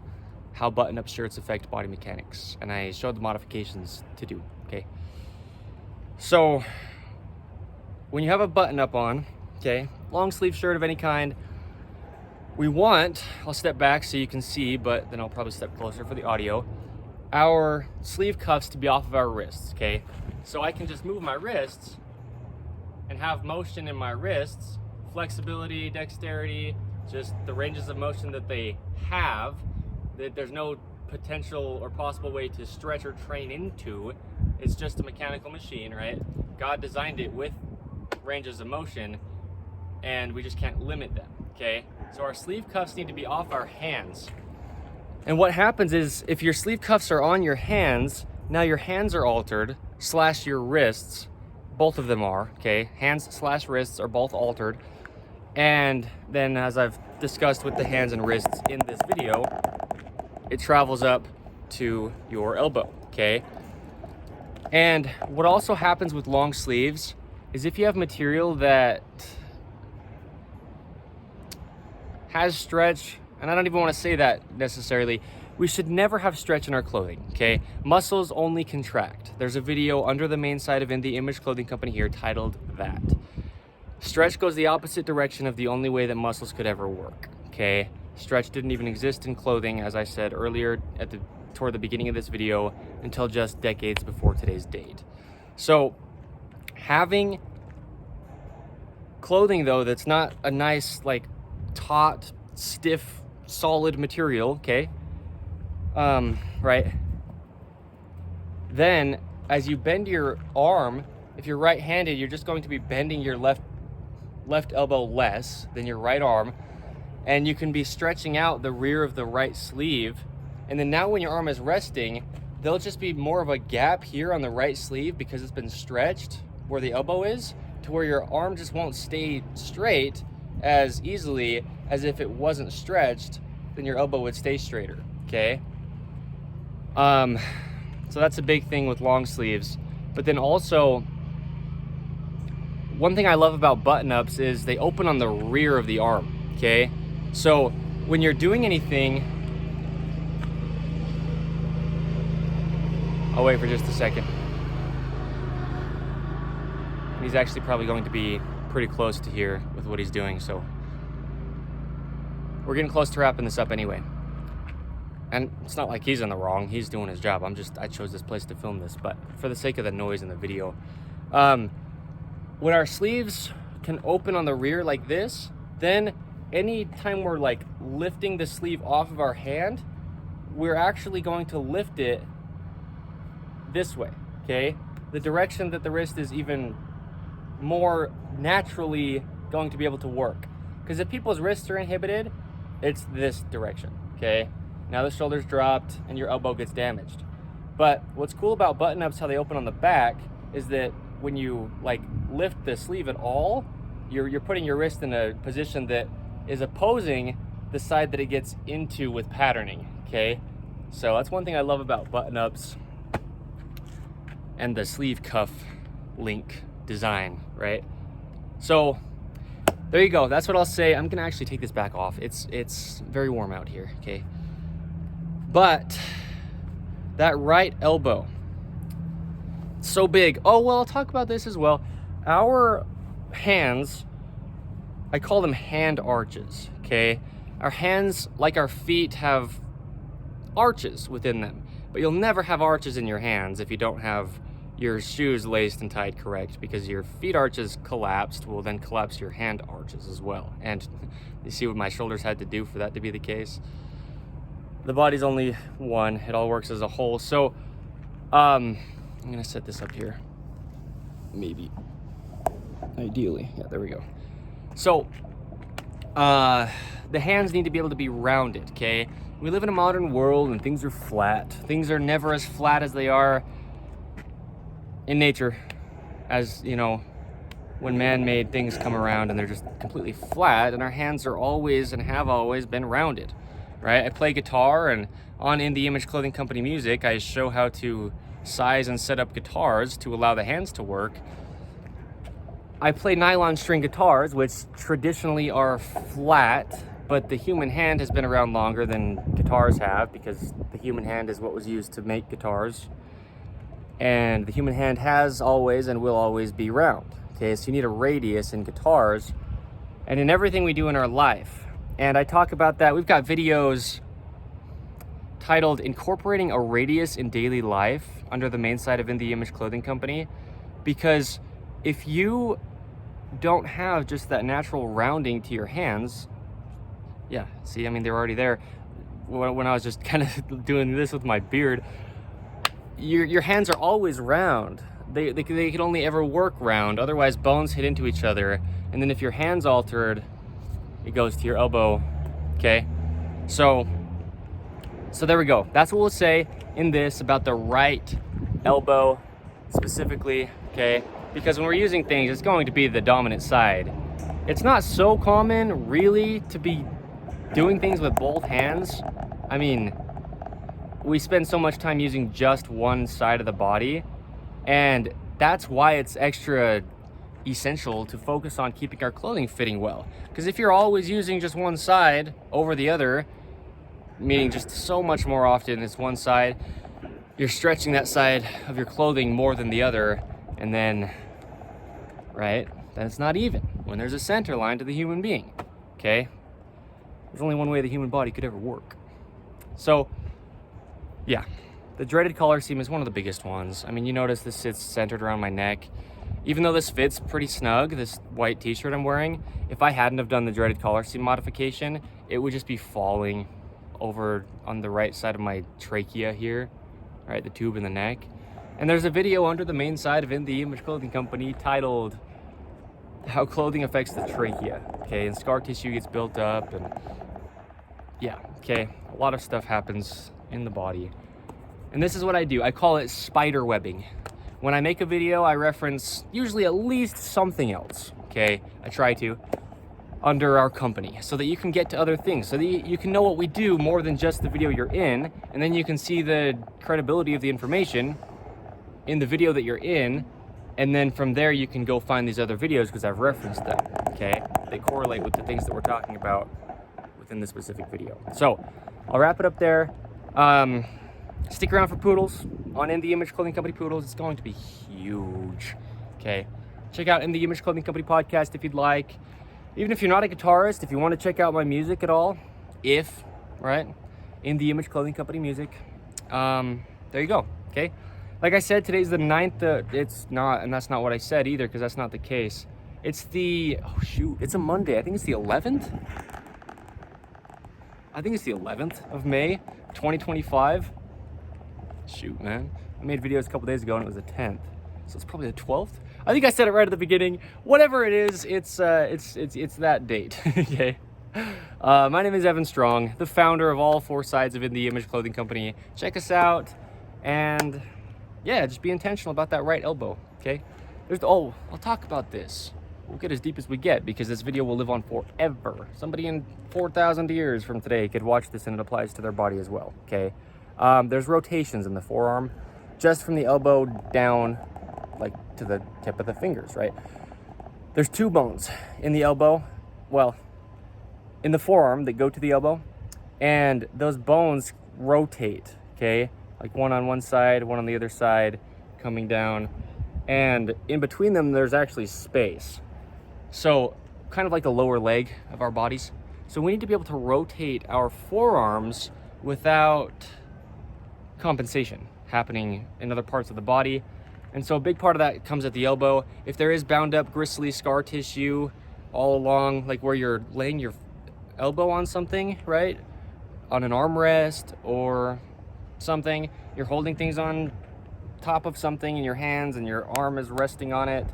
How Button-Up Shirts Affect Body Mechanics, and I showed the modifications to do, okay? So, when you have a button-up on, okay, long sleeve shirt of any kind, we want, I'll step back so you can see, but then I'll probably step closer for the audio, our sleeve cuffs to be off of our wrists, okay? So I can just move my wrists and have motion in my wrists, flexibility, dexterity, just the ranges of motion that they have, that there's no potential or possible way to stretch or train into. It's just a mechanical machine, right? God designed it with ranges of motion, and we just can't limit them, okay? So our sleeve cuffs need to be off our hands. And what happens is, if your sleeve cuffs are on your hands, now your hands are altered, slash your wrists, both of them are, okay? Hands slash wrists are both altered. And then, as I've discussed with the hands and wrists in this video, it travels up to your elbow, okay? And what also happens with long sleeves is if you have material that has stretch, and I don't even want to say that necessarily, we should never have stretch in our clothing, okay? Muscles only contract. There's a video under the main side of In The Image Clothing Company here titled that. Stretch goes the opposite direction of the only way that muscles could ever work, okay? Stretch didn't even exist in clothing, as I said earlier toward the beginning of this video, until just decades before today's date. So, having clothing though that's not a nice, like, taut, stiff, solid material, okay? Right? Then, as you bend your arm, if you're right-handed, you're just going to be bending your left elbow less than your right arm, and you can be stretching out the rear of the right sleeve. And then now when your arm is resting, there'll just be more of a gap here on the right sleeve because it's been stretched where the elbow is, to where your arm just won't stay straight as easily as if it wasn't stretched, then your elbow would stay straighter, okay? So that's a big thing with long sleeves. But then also, one thing I love about button-ups is they open on the rear of the arm, okay? So when you're doing anything, I'll wait for just a second. He's actually probably going to be pretty close to here with what he's doing, so we're getting close to wrapping this up anyway. And it's not like he's in the wrong, he's doing his job. I chose this place to film this, but for the sake of the noise in the video, when our sleeves can open on the rear like this, then any time we're like lifting the sleeve off of our hand, we're actually going to lift it this way, okay? The direction that the wrist is even more naturally going to be able to work. Because if people's wrists are inhibited, it's this direction, okay? Now the shoulder's dropped and your elbow gets damaged. But what's cool about button-ups, how they open on the back, is that when you like lift the sleeve at all, you're putting your wrist in a position that is opposing the side that it gets into with patterning, okay? So that's one thing I love about button-ups and the sleeve cuff link design, right? So there you go. That's what I'll say. I'm gonna actually take this back off. It's very warm out here, okay? But that right elbow, so big. Oh, well, I'll talk about this as well. Our hands, I call them hand arches, okay? Our hands, like our feet, have arches within them, but you'll never have arches in your hands if you don't have your shoes laced and tied correct, because your feet arches collapsed will then collapse your hand arches as well. And you see what my shoulders had to do for that to be the case. The body's only one, it all works as a whole. So I'm gonna set this up here, maybe, ideally. Yeah, there we go. So the hands need to be able to be rounded, okay? We live in a modern world and things are flat. Things are never as flat as they are in nature, as you know, when man-made things come around and they're just completely flat, and our hands are always and have always been rounded, right? I play guitar, and on In the Image Clothing Company Music, I show how to size and set up guitars to allow the hands to work. I play nylon string guitars, which traditionally are flat, but the human hand has been around longer than guitars have, because the human hand is what was used to make guitars. And the human hand has always and will always be round, okay? So you need a radius in guitars and in everything we do in our life. And I talk about that. We've got videos titled Incorporating a Radius in Daily Life under the main site of In the Image Clothing Company, because if you don't have just that natural rounding to your hands, yeah, see, I mean, they're already there. When I was just kind of doing this with my beard, your hands are always round. They can only ever work round, otherwise bones hit into each other. And then if your hand's altered, it goes to your elbow, okay? So there we go. That's what we'll say in this about the right elbow specifically, okay? Because when we're using things, it's going to be the dominant side. It's not so common, really, to be doing things with both hands. I mean, we spend so much time using just one side of the body, and that's why it's extra essential to focus on keeping our clothing fitting well. Because if you're always using just one side over the other, meaning just so much more often it's one side, you're stretching that side of your clothing more than the other, and then, right, then it's not even when there's a center line to the human being, okay? There's only one way the human body could ever work. So yeah, the dreaded collar seam is one of the biggest ones. I mean, you notice this sits centered around my neck. Even though this fits pretty snug, this white t-shirt I'm wearing, if I hadn't have done the dreaded collar seam modification, it would just be falling over on the right side of my trachea here, right, the tube in the neck. And there's a video under the main side of In the Image Clothing Company titled How Clothing Affects the Trachea, okay? And scar tissue gets built up, and yeah, okay, a lot of stuff happens in the body. And this is what I do. I call it spider webbing. When I make a video, I reference usually at least something else, okay? I try to, under our company, so that you can get to other things, so that you can know what we do more than just the video you're in, and then you can see the credibility of the information in the video that you're in, and then from there you can go find these other videos because I've referenced them, okay? They correlate with the things that we're talking about within the specific video. So I'll wrap it up there. Stick around for Poodles on In the Image Clothing Company Poodles. It's going to be huge, okay? Check out In the Image Clothing Company podcast if you'd like. Even if you're not a guitarist, if you want to check out my music at all, right? In the Image Clothing Company music. There you go, okay? Like I said, today's the 9th. It's not, and that's not what I said either, because that's not the case. It's the, oh shoot, it's a Monday. I think it's the 11th. I think it's the 11th of May, 2025. Shoot, man. I made videos a couple days ago and it was the 10th. So it's probably the 12th. I think I said it right at the beginning. Whatever it is, it's that date, okay? My name is Evan Strong, the founder of all four sides of In the Image Clothing Company. Check us out, and yeah, just be intentional about that right elbow, okay? I'll talk about this. We'll get as deep as we get because this video will live on forever. Somebody in 4,000 years from today could watch this and it applies to their body as well, okay? There's rotations in the forearm, just from the elbow down, like to the tip of the fingers, right? There's two bones in the elbow, well, in the forearm that go to the elbow, and those bones rotate, okay? Like one on one side, one on the other side, coming down. And in between them, there's actually space. So kind of like the lower leg of our bodies. So we need to be able to rotate our forearms without compensation happening in other parts of the body. And so a big part of that comes at the elbow. If there is bound up gristly scar tissue all along, like where you're laying your elbow on something, right? On an armrest or something, you're holding things on top of something in your hands and your arm is resting on it.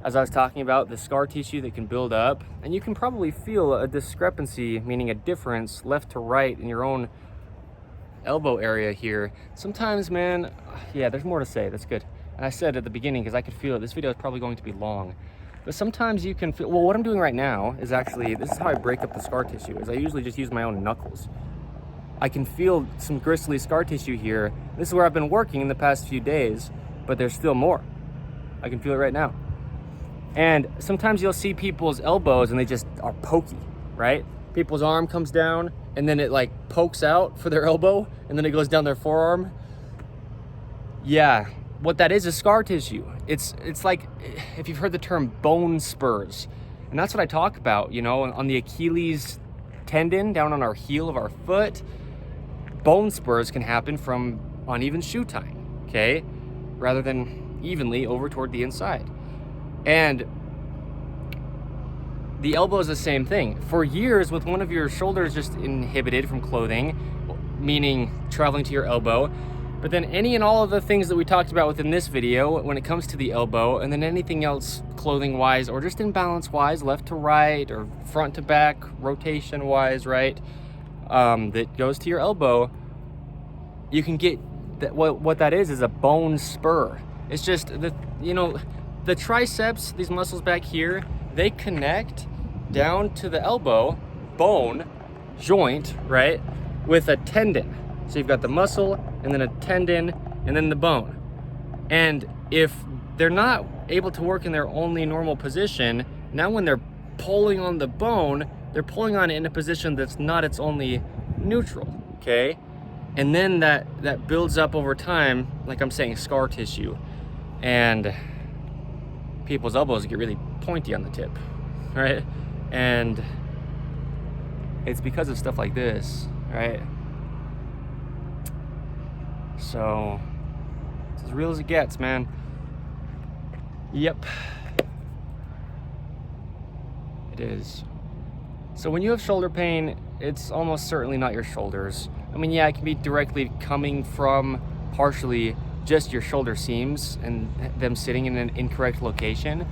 As I was talking about, the scar tissue that can build up, and you can probably feel a discrepancy, meaning a difference left to right in your own elbow area here. Sometimes, man, yeah, there's more to say. That's good. And I said at the beginning because I could feel it. This video is probably going to be long. But sometimes you can feel, well, what I'm doing right now is actually, this is how I break up the scar tissue, is I usually just use my own knuckles. I can feel some gristly scar tissue here. This is where I've been working in the past few days, but there's still more. I can feel it right now. And sometimes you'll see people's elbows and they just are pokey, right? People's arm comes down and then it like pokes out for their elbow and then it goes down their forearm. Yeah, what that is scar tissue. It's like, if you've heard the term bone spurs, and that's what I talk about, you know, on the Achilles tendon down on our heel of our foot. Bone spurs can happen from uneven shoe tying, okay? Rather than evenly over toward the inside. And the elbow is the same thing. For years, with one of your shoulders just inhibited from clothing, meaning traveling to your elbow, but then any and all of the things that we talked about within this video when it comes to the elbow, and then anything else clothing-wise or just imbalance-wise, left to right or front to back, rotation-wise, right, that goes to your elbow, you can get, what that is a bone spur. It's just, the triceps, these muscles back here, they connect down to the elbow bone joint, right, with a tendon. So you've got the muscle and then a tendon and then the bone. And if they're not able to work in their only normal position, now when they're pulling on the bone, they're pulling on it in a position that's not its only neutral, okay? And then that builds up over time, like I'm saying, scar tissue. And people's elbows get really pointy on the tip, right? And it's because of stuff like this, right? So it's as real as it gets, man. Yep, it is. So when you have shoulder pain, it's almost certainly not your shoulders. I mean, yeah, it can be directly coming from partially just your shoulder seams and them sitting in an incorrect location.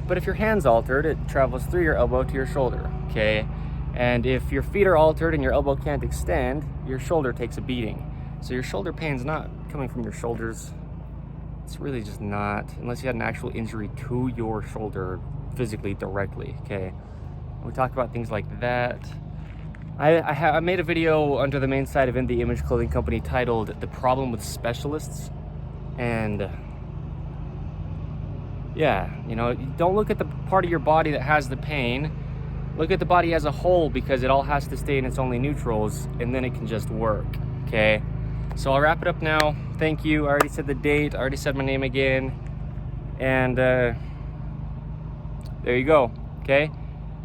But if your hand's altered, it travels through your elbow to your shoulder, okay? And if your feet are altered and your elbow can't extend, your shoulder takes a beating. So your shoulder pain's not coming from your shoulders. It's really just not, unless you had an actual injury to your shoulder physically directly, okay? We talk about things like that. I made a video under the main site of In the Image Clothing Company titled "The Problem with Specialists." And yeah, don't look at the part of your body that has the pain. Look at the body as a whole, because it all has to stay in its only neutrals, and then it can just work, okay? So I'll wrap it up now. Thank you. I already said the date. I already said my name again. And there you go, okay?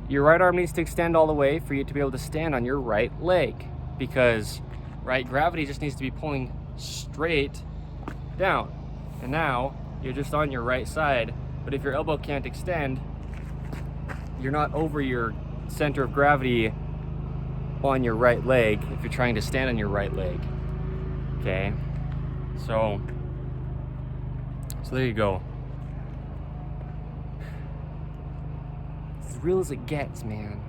Your right arm needs to extend all the way for you to be able to stand on your right leg, because, right, gravity just needs to be pulling straight down. And now you're just on your right side, but if your elbow can't extend, you're not over your center of gravity on your right leg if you're trying to stand on your right leg. Okay, so there you go. It's as real as it gets, man.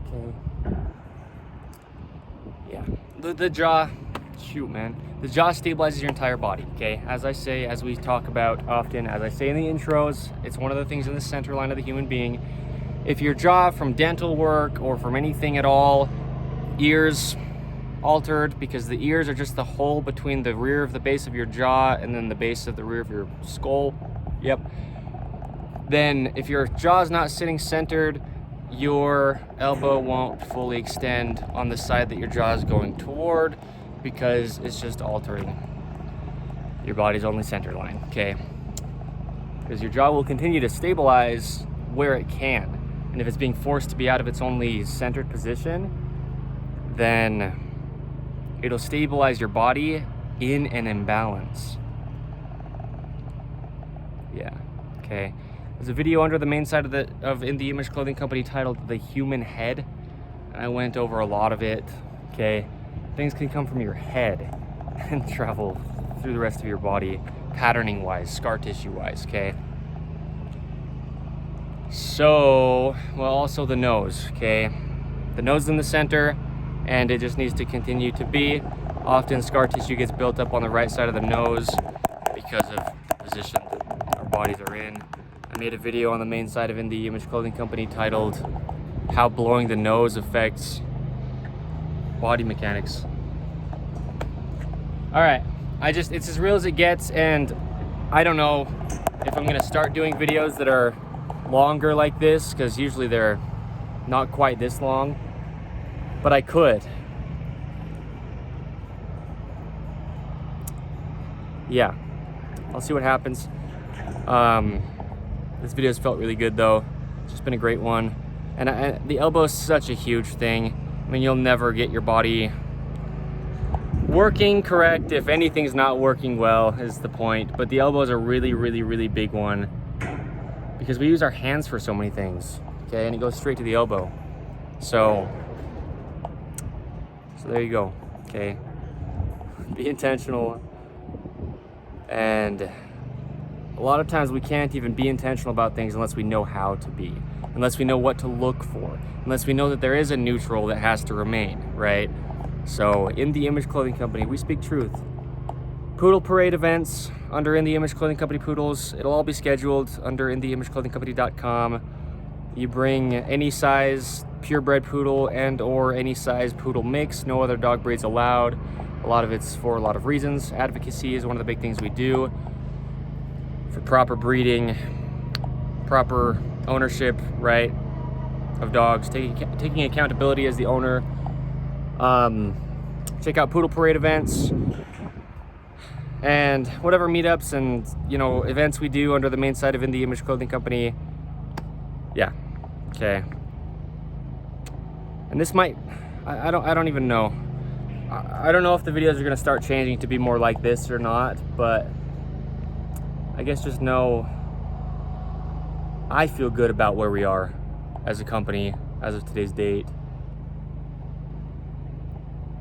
Okay. Yeah. The jaw, shoot, man. The jaw stabilizes your entire body, okay? As we talk about often, as I say in the intros, it's one of the things in the center line of the human being. If your jaw from dental work or from anything at all, ears altered, because the ears are just the hole between the rear of the base of your jaw and then the base of the rear of your skull. Yep. Then if your jaw is not sitting centered, your elbow won't fully extend on the side that your jaw is going toward, because it's just altering your body's only center line, okay? Because your jaw will continue to stabilize where it can. And if it's being forced to be out of its only centered position, then it'll stabilize your body in an imbalance. Yeah, okay. There's a video under the main side of In the Image Clothing Company titled The Human Head. I went over a lot of it, okay? Things can come from your head and travel through the rest of your body, patterning wise, scar tissue wise, okay? So, well, also the nose, okay? The nose is in the center, and it just needs to continue to be. Often scar tissue gets built up on the right side of the nose because of the position that our bodies are in. I made a video on the main side of In the Image Clothing Company titled How Blowing the Nose Affects Body Mechanics. All right, it's as real as it gets, and I don't know if I'm gonna start doing videos that are longer like this, because usually they're not quite this long, but I could. Yeah, I'll see what happens. This video's felt really good though. It's just been a great one. And the elbow is such a huge thing. I mean, you'll never get your body working correct if anything's not working well, is the point. But the elbow is a really, really, really big one, because we use our hands for so many things, okay? And it goes straight to the elbow. So there you go, okay? Be intentional. And a lot of times we can't even be intentional about things unless we know how to be, unless we know what to look for, unless we know that there is a neutral that has to remain, right? So In the Image Clothing Company, we speak truth. Poodle parade events under In the Image Clothing Company poodles. It'll all be scheduled under InTheImageClothingCompany.com. You bring any size purebred poodle and or any size poodle mix. No other dog breeds allowed. A lot of it's for a lot of reasons. Advocacy is one of the big things we do for proper breeding, proper ownership, right, of dogs, taking accountability as the owner. Check out poodle parade events and whatever meetups and, you know, events we do under the main side of In the Image Clothing Company. Yeah, okay. And this might, I don't even know. I don't know if the videos are gonna start changing to be more like this or not, but I guess just know I feel good about where we are as a company as of today's date.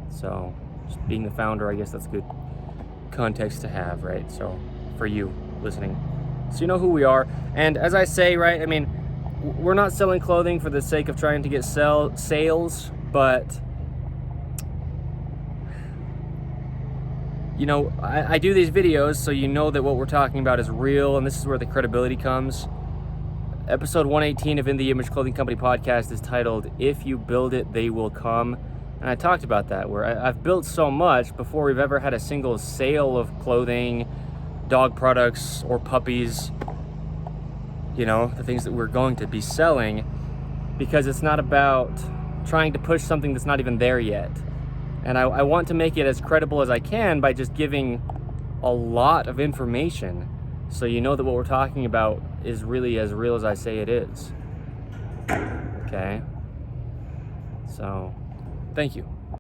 So just being the founder, I guess that's good context to have, right? So for you listening, so you know who we are. And as I say, right, I mean, we're not selling clothing for the sake of trying to get sales, but you know, I do these videos so you know that what we're talking about is real, and this is where the credibility comes. Episode 118 of In the Image Clothing Company podcast is titled, If You Build It, They Will Come. And I talked about that, where I've built so much before we've ever had a single sale of clothing, dog products, or puppies, you know, the things that we're going to be selling, because it's not about trying to push something that's not even there yet. And I want to make it as credible as I can by just giving a lot of information so you know that what we're talking about is really as real as I say it is. Okay? So, thank you.